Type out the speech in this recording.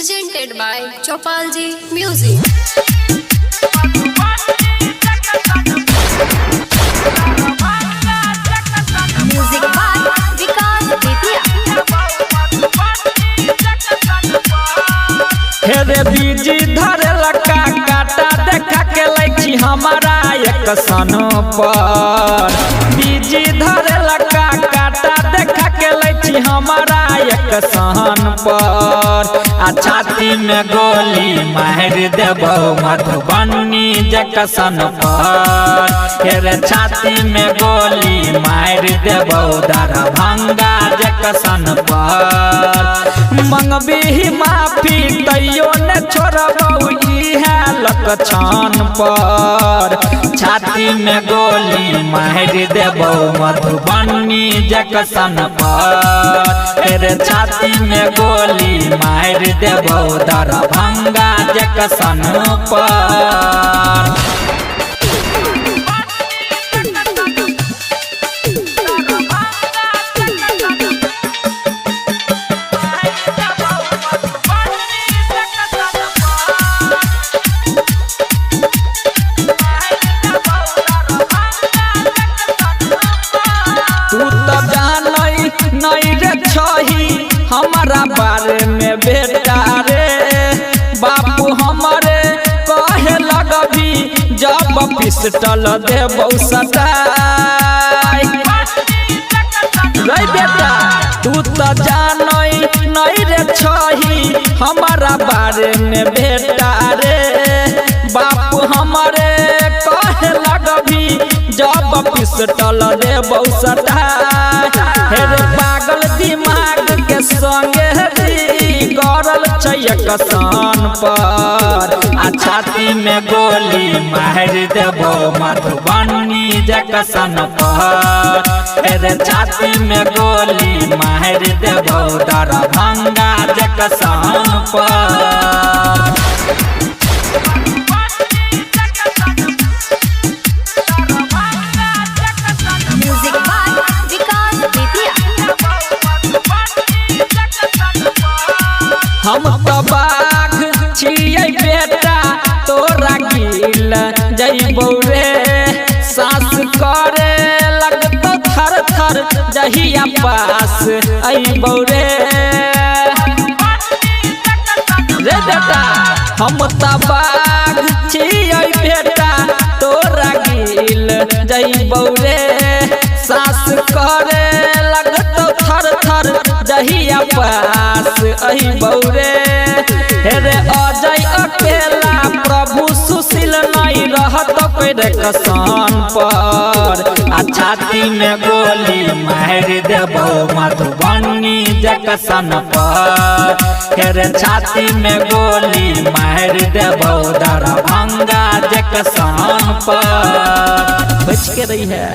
presented by Chopalji Music. Music by Vikas Bethia. हेरे बीजी धरे लका काटा देखा के लैछी हमारा एक सन पर। बीजी धरे लका काटा देखा के लैछी हमारा एक सन पर। आ छाती में गोली मार देबो मधुबनी जकसन पर। हेरे छाती में गोली मार देबो दरभंगा जकसन पर। मंगबी माफी तैयो न छोड़बौ इहे लक्षण पर। छाती में गोली मार देबौ मधुबनी जकसन पर। तेरे छाती में गोली मार देबौ दरभंगा जकसन पर। नहीं रे छही हमारा बारे में बेटा रे। बापू हमारे कहे लगबी जब पिस्टल देबौ सटाई रे बेटा। तू तो जानई नहीं रे छही हमारा बारे में बेटा रे। बापू हमारे कहे लगबी जब पिस्टल देबौ सटाई। हेरे पागल दिमाग के संगे गरल कसन पर। आ छाती में गोली मार देबो मधुबनी जकसन पर। हेरे छाती में गोली मार देबो दरभंगा जकसन पर। Music by Vikas Bethia. हम तो बाघ छियै बेटा तोरा गिल जइबौ रे। सास करे लगतो थर थर जहिया पास अइबौ रे। रे बेटा हम तो बाघ छियै बेटा तोरा गिल जइबौ रे। सास करे लगतो थर थर जहिया पास अइबौ रे। हेरे अजय अकेला प्रभु सुशील नहीं रहत कोई कसन पर। आ छाती में गोली मार देबो मधुबनी जकसन पर। हेरे छाती में गोली मार देबो दरभंगा जकसन पर। बच के रही है।